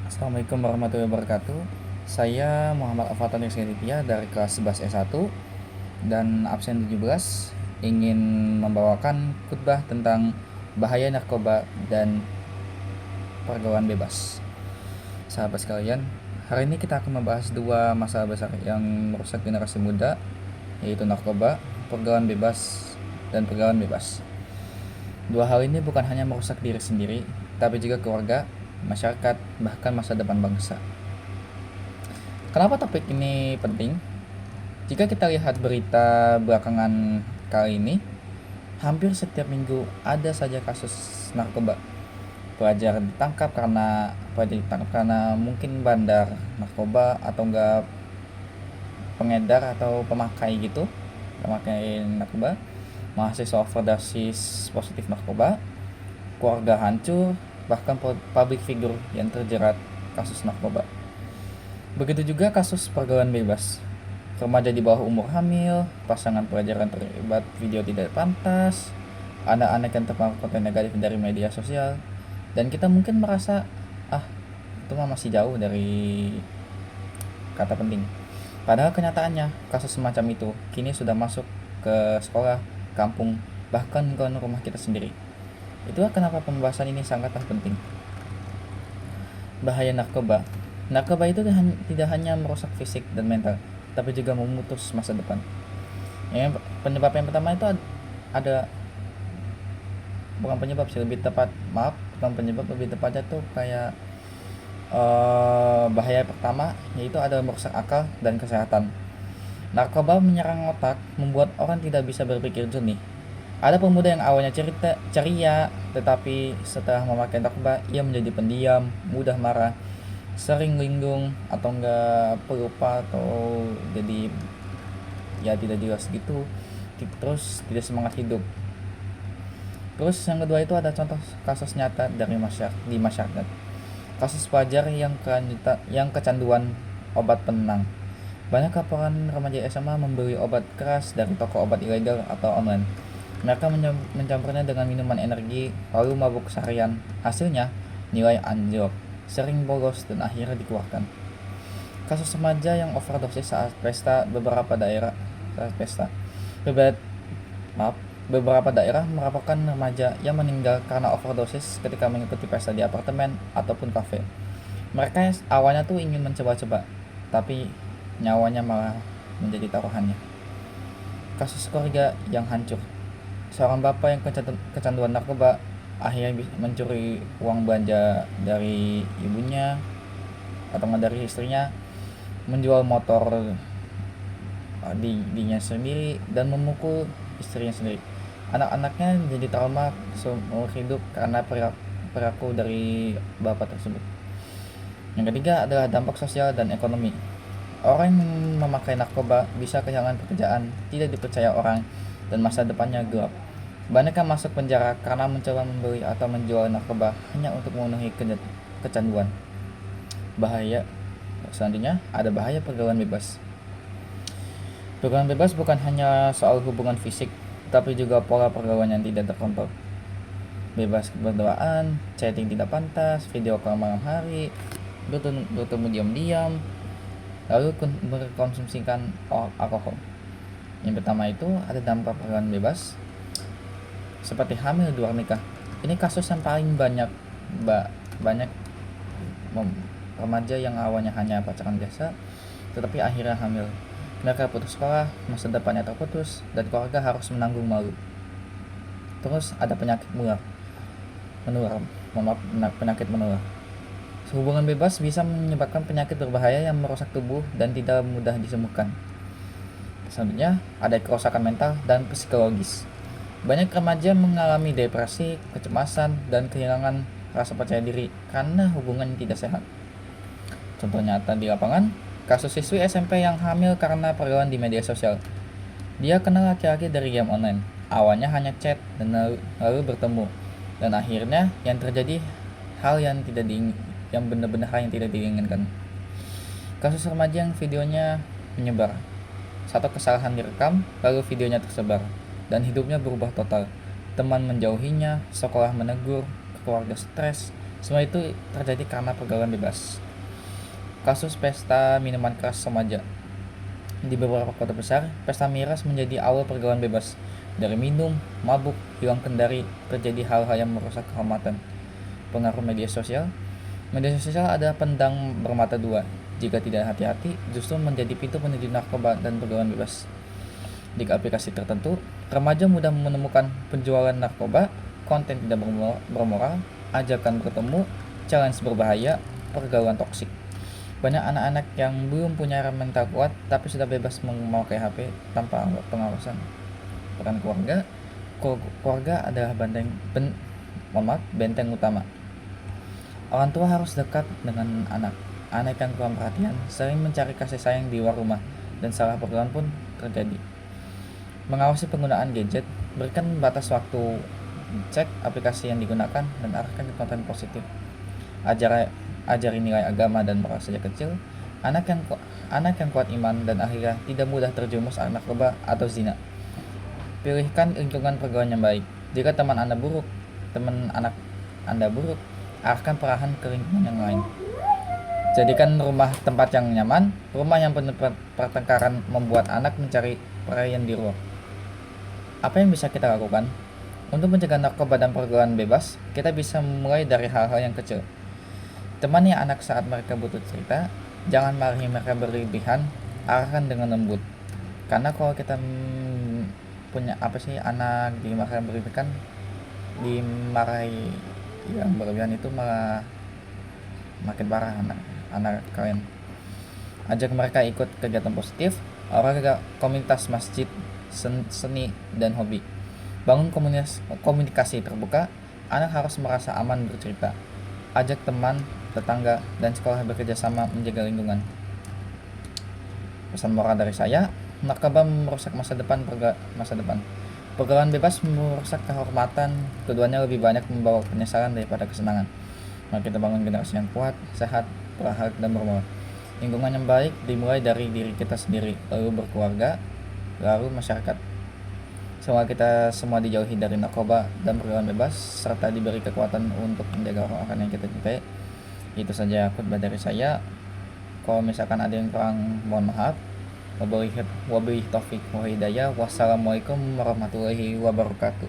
Assalamualaikum warahmatullahi wabarakatuh. Saya Muhammad Afatan Rizkyaditya dari kelas 11 S1 dan absen 17 ingin membawakan khutbah tentang bahaya narkoba dan pergaulan bebas. Sahabat sekalian, hari ini kita akan membahas dua masalah besar yang merusak generasi muda, yaitu narkoba, pergaulan bebas, dan pergaulan bebas. Dua hal ini bukan hanya merusak diri sendiri, tapi juga keluarga, masyarakat, bahkan masa depan bangsa. Kenapa topik ini penting? Jika kita lihat berita belakangan kali ini, hampir setiap minggu ada saja kasus narkoba. Pelajar ditangkap karena mungkin bandar narkoba atau enggak pengedar atau pemakai narkoba. Mahasiswa overdosis positif narkoba, keluarga hancur, bahkan public figure yang terjerat kasus narkoba. Begitu juga kasus pergaulan bebas. Remaja di bawah umur hamil, pasangan pelajaran terlibat video tidak pantas, anak-anak yang terpengaruh konten negatif dari media sosial, dan kita mungkin merasa, itu mah masih jauh dari kata penting. Padahal kenyataannya, kasus semacam itu kini sudah masuk ke sekolah, kampung, bahkan ke rumah kita sendiri. Itulah kenapa pembahasan ini sangatlah penting. Bahaya narkoba. Narkoba itu tidak hanya merusak fisik dan mental, tapi juga memutus masa depan. Penyebab yang pertama itu ada bukan penyebab sih, lebih tepat maaf bukan penyebab, lebih tepatnya tuh kayak bahaya pertama yaitu ada merusak akal dan kesehatan. Narkoba menyerang otak, membuat orang tidak bisa berpikir jernih. Ada pemuda yang awalnya ceria, tetapi setelah memakai narkoba ia menjadi pendiam, mudah marah, sering linglung atau enggak pelupa atau jadi ya tidak jelas gitu, terus tidak semangat hidup. Terus yang kedua itu ada contoh kasus nyata di masyarakat. Kasus pelajar yang kecanduan obat penenang. Banyak laporan remaja SMA membeli obat keras dari toko obat ilegal atau online. Mereka mencampurnya dengan minuman energi lalu mabuk seharian. Hasilnya nilai anjlok, sering bolos, dan akhirnya dikeluarkan. Kasus remaja yang overdosis saat pesta beberapa daerah melaporkan remaja yang meninggal karena overdosis ketika mengikuti pesta di apartemen ataupun kafe. Mereka awalnya tuh ingin mencoba-coba, tapi nyawanya malah menjadi taruhannya. Kasus keluarga yang hancur. Seorang bapak yang kecanduan narkoba akhirnya mencuri uang belanja dari ibunya atau dari istrinya, menjual motor dinya sendiri, dan memukul istrinya sendiri. Anak-anaknya menjadi trauma seumur hidup karena perilaku dari bapak tersebut. Yang ketiga adalah dampak sosial dan ekonomi. Orang yang memakai narkoba bisa kehilangan pekerjaan, tidak dipercaya orang, dan masa depannya gelap. Banyak yang masuk penjara karena mencoba membeli atau menjual narkoba hanya untuk memenuhi kecanduan. Bahaya selanjutnya ada bahaya pergaulan bebas. Pergaulan bebas bukan hanya soal hubungan fisik, tapi juga pola pergaulan yang tidak terkontrol. Bebas berduaan, chatting tidak pantas, video call malam hari, bertemu diam-diam, lalu berkonsumsikan alkohol. Yang pertama itu ada dampak pergaulan bebas seperti hamil di luar nikah. Ini kasus yang paling banyak remaja yang awalnya hanya pacaran biasa tetapi akhirnya hamil. Mereka putus sekolah, masa depannya terputus, dan keluarga harus menanggung malu. Terus ada penyakit menular. Hubungan bebas bisa menyebabkan penyakit berbahaya yang merusak tubuh dan tidak mudah disembuhkan. Selanjutnya, ada kerusakan mental dan psikologis. Banyak remaja mengalami depresi, kecemasan, dan kehilangan rasa percaya diri karena hubungan yang tidak sehat. Contoh nyata di lapangan, kasus siswi SMP yang hamil karena pergaulan di media sosial. Dia kenal laki-laki dari game online. Awalnya hanya chat dan lalu bertemu, dan akhirnya yang terjadi hal yang benar-benar hal yang tidak diinginkan. Kasus remaja yang videonya menyebar. Satu kesalahan direkam, lalu videonya tersebar, dan hidupnya berubah total. Teman menjauhinya, sekolah menegur, keluarga stres, Semua itu terjadi karena pergaulan bebas. Kasus pesta minuman keras remaja. Di beberapa kota besar, pesta miras menjadi awal pergaulan bebas. Dari minum, mabuk, hilang kendali, terjadi hal-hal yang merusak kehormatan. Pengaruh media sosial. Media sosial ada pedang bermata dua. Jika tidak hati-hati, justru menjadi pintu menuju narkoba dan pergaulan bebas. Di aplikasi tertentu, remaja mudah menemukan penjualan narkoba, konten tidak bermoral, ajakan bertemu, challenge berbahaya, pergaulan toksik. Banyak anak-anak yang belum punya mental kuat tapi sudah bebas memakai HP tanpa pengawasan. Peran keluarga. Keluarga adalah benteng utama. Orang tua harus dekat dengan anak. Anak yang kurang perhatian sering mencari kasih sayang di luar rumah, dan salah pergaulan pun terjadi. Mengawasi penggunaan gadget. Berikan batas waktu, cek aplikasi yang digunakan, dan arahkan ke konten positif. Ajari nilai agama dan moral sejak kecil. Anak yang kuat iman dan akhirnya tidak mudah terjerumus narkoba atau zina. Pilihkan lingkungan pergaulan yang baik. Jika teman anak Anda buruk, arahkan perlahan ke lingkungan yang lain. Jadikan rumah tempat yang nyaman. Rumah yang penuh pertengkaran membuat anak mencari perayaan di luar. Apa yang bisa kita lakukan? Untuk mencegah narkoba dan pergaulan bebas, kita bisa mulai dari hal-hal yang kecil. Temani anak saat mereka butuh cerita. Jangan marahi mereka berlebihan, arahkan dengan lembut. Karena kalau kita punya anak dimarahi berlebihan, dimarahi yang berlebihan itu malah makin parah anak kalian. Ajak mereka ikut kegiatan positif, olahraga, komunitas masjid, seni, dan hobi. Bangun komunikasi terbuka. Anak harus merasa aman bercerita. Ajak teman, tetangga, dan sekolah bekerja sama menjaga lingkungan. Pesan moral dari saya, narkoba merusak masa depan. Pergaulan bebas merusak kehormatan. Keduanya lebih banyak membawa penyesalan daripada kesenangan. Mari kita bangun generasi yang kuat, sehat, berakhlak, dan bermoral. Lingkungan yang baik dimulai dari diri kita sendiri, lalu berkeluarga, lalu masyarakat. Semoga kita semua dijauhi dari narkoba dan pergaulan bebas, serta diberi kekuatan untuk menjaga orang-orang yang kita cintai. Itu saja khutbah dari saya. Kalau misalkan ada yang kurang, mohon maaf. Wabillahi taufiq wal hidayah. Wassalamualaikum warahmatullahi wabarakatuh.